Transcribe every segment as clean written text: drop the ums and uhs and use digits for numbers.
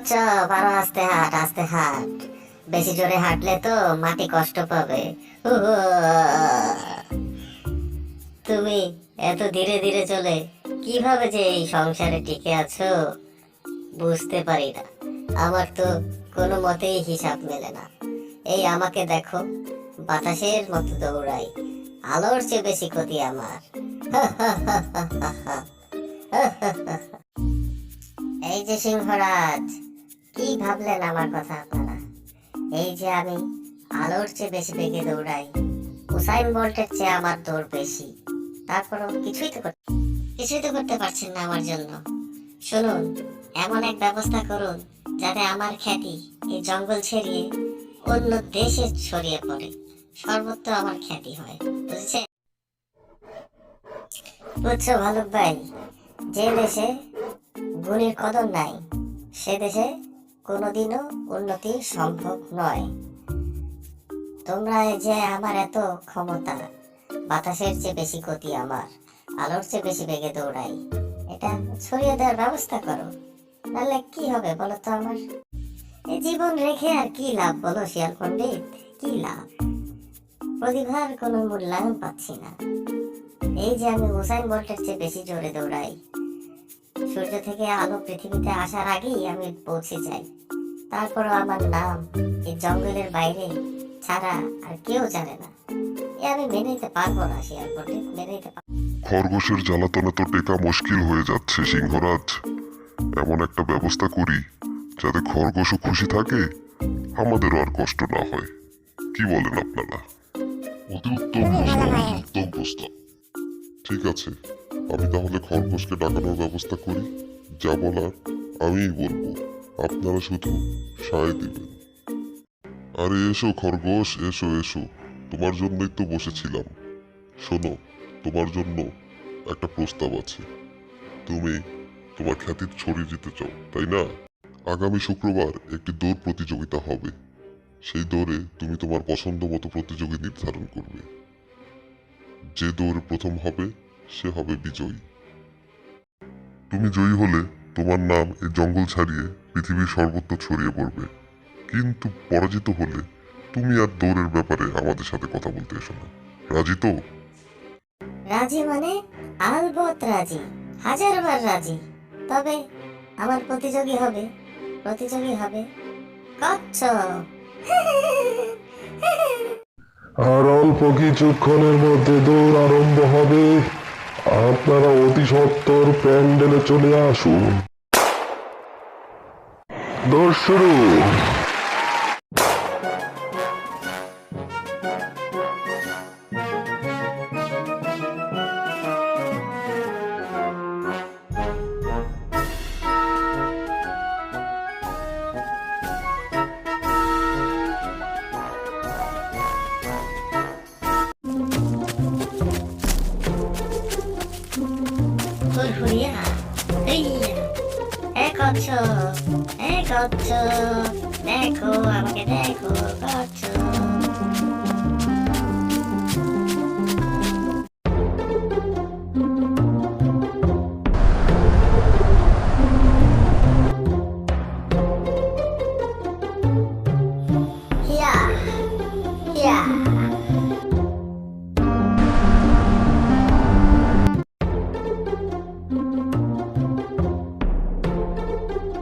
চুপচাপ আরো আস্তে হাঁট, আস্তে হাঁট। বেশি জোরে হাঁটলে তো মাটি কষ্ট পাবে। উহ, তুমি এত ধীরে ধীরে চলে কিভাবে যে এই সংসারে টিকে আছো বুঝতে পারি না। আমার তো কোনো মতেই হিসাব মেলে না। এই আমাকে দেখো, বাতাসের মতো দৌড়াই, আলোর চেয়ে বেশি ক্ষতি আমার। এই যে সিংহরাজ, কি ভাবলেন আমার কথা আপনারা? এই যে আমি আলোর চেয়ে বেশি বেগে দৌড়াই, উসাইন বোল্টের চেয়ে আমার দৌড় বেশি, তারপরও কিছুই তো করতে পারছেন না আমার জন্য। শুনুন, এমন এক ব্যবস্থা করুন যাতে আমার খ্যাতি এই জঙ্গল ছেড়িয়ে অন্য দেশে ছড়িয়ে পড়ে, সর্বত্র আমার খ্যাতি হয়। বুঝেছে? বুঝছো ভালুক ভাই, যে দেশে গুণীর কদর নাই সে দেশে কোনোদিনও উন্নতি সম্ভব নয়। তোমরা এই যে আমার এত ক্ষমতা, বাতাসের চেয়ে বেশি গতি আমার, আলোর চেয়ে বেশি বেগে দৌড়াই, এটা ছড়িয়ে দেওয়ার ব্যবস্থা করো। নাহলে কি হবে বলো তো আমার? এই জীবন রেখে আর কি লাভ বলো শিয়াল পণ্ডিত? কি লাভ? প্রতিভার কোনো মূল্যায়ন পাচ্ছি না। এই যে আমি উসাইন বোল্টের চেয়ে বেশি জোরে দৌড়াই, সূর্য থেকে আলো পৃথিবীতে আসার আগেই আমি পৌঁছে যাই, তারপরও আমার নাম এই জঙ্গলের বাইরে ছাড়া আর কেউ জানে না। এ আমি মেনে নিতে পারবো না শিয়াল পণ্ডিত, মেনে নিতে পারবো। খরগোশের জ্বালাতনে তো টেকা মুশকিল হয়ে যাচ্ছে সিংহরাজ। এমন একটা ব্যবস্থা করি যাতে খরগোশও খুশি থাকে, আমাদেরও আর কষ্ট না হয়। কি বলেন আপনারা? অতি উত্তম প্রস্তাব, উত্তম প্রস্তাব। ঠিক আছে, আমি তাহলে খরগোশকে ডাকানোর ব্যবস্থা করি। যা বলার আমিই বলবো, আপনারা শুধু সায় দিবেন। আরে এসো খরগোশ, এসো এসো, তোমার জন্যই তো বসেছিলাম। শোনো, তোমার জন্য একটা প্রস্তাব আছে। তুমি তোমার খ্যাতি ছড়িয়ে দিতে চাও, তাই না? আগামী শুক্রবার একটি দৌড় প্রতিযোগিতা হবে। সেই দৌড়ে তুমি তোমার পছন্দ মতো প্রতিযোগী নির্ধারণ করবে। যে দৌড়ে প্রথম হবে সে হবে বিজয়ী। তুমি জয়ী হলে তোমার নাম এই জঙ্গল ছাড়িয়ে পৃথিবীর সর্বত্র ছড়িয়ে পড়বে। কিন্তু পরাজিত হলে তুমি আর দৌড়ের ব্যাপারে আমাদের সাথে কথা বলতে এসো না। রাজি তো? রাজি মানে? আলবত রাজি, হাজারবার রাজি। তবে আমার প্রতিযোগী হবে কচ্ছপ। আর অল্প কিছুক্ষণের মধ্যে দৌড় আরম্ভ হবে। আপনারা অতি সত্বর প্যান্ডেলে চলে আসুন। দৌড় শুরু। হুড়হুড়িয়া, হইয়া, কচ্ছপ, কচ্ছপ, দেখো আমাকে দেখো কচ্ছপ। হিয়া, হিয়া।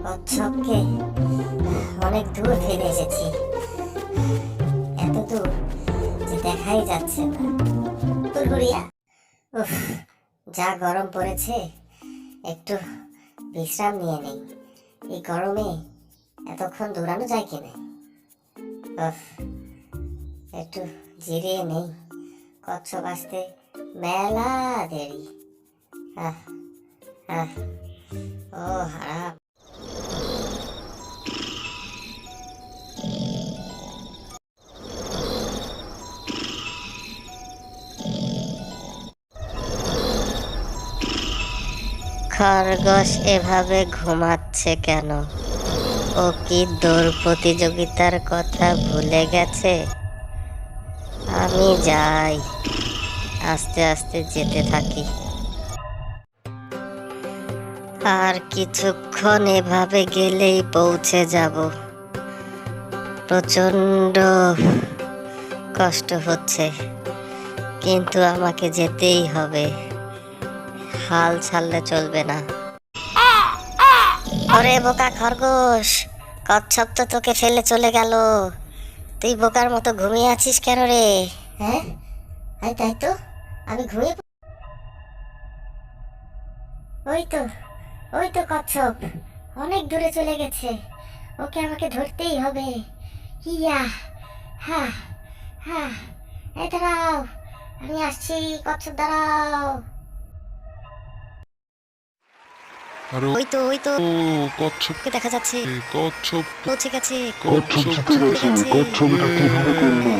কচ্ছপকে অনেক দূর ফেলে এসেছি, এত দূর যে দেখাই যাচ্ছে না। হুড়হুড়িয়া। উফ, যা গরম পড়েছে, একটু বিশ্রাম নিয়ে নেই। এই গরমে এতক্ষণ দৌড়ানো যায় কিনা? উফ, একটু জিরিয়ে নেই, কচ্ছপ আসতে মেলা দেরি। আহ আহ ও হারাম। খরগোশ এভাবে ঘুমাচ্ছে কেন? ও কি দৌড় প্রতিযোগিতার কথা ভুলে গেছে? আমি যাই, আস্তে আস্তে যেতে থাকি। আর কিছুক্ষণ এভাবে গেলেই পৌঁছে যাব। প্রচন্ড কষ্ট হচ্ছে, কিন্তু আমাকে যেতেই হবে, হাল ছাড়লে চলবে না। ওরে বোকা খরগোশ, কচ্ছপ তো তোকে ফেলে চলে গেল, তুই বোকার মতো ঘুমিয়ে আছিস কেন রে? হ্যাঁ, তাই তো, আমি ঘুমিয়ে ওই তো কচ্ছপ অনেক দূরে চলে গেছে, ওকে আমাকে ধরতেই হবে। ইয়া, হ্যাঁ হ্যাঁ, এই দাঁড়াও, আমি আসছি, কচ্ছপ দাঁড়াও। আরে ওই তো ও কচ্ছপ, ওকে দেখা যাচ্ছে, কচ্ছপ, পৌঁছে গেছে, কচ্ছপ জিতে গেছে। কচ্ছপ এটা কিভাবে করলো?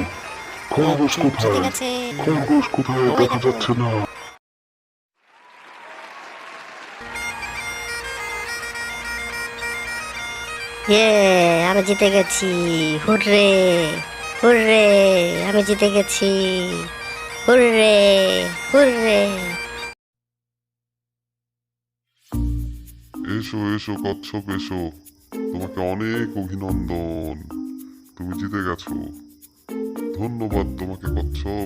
খরগোশ জিতে কোথায়? গেছে। খরগোশ কোথায়? ওই দেখা দেখো। যাচ্ছে না। ইয়ে, আমি জিতে গেছি, হুররে হুররে, আমি জিতে গেছি, হুররে হুররে। এসো এসো কচ্ছপ এসো, তোমাকে অনেক অভিনন্দন, তুমি জিতে গেছো। ধন্যবাদ তোমাকে কচ্ছপ।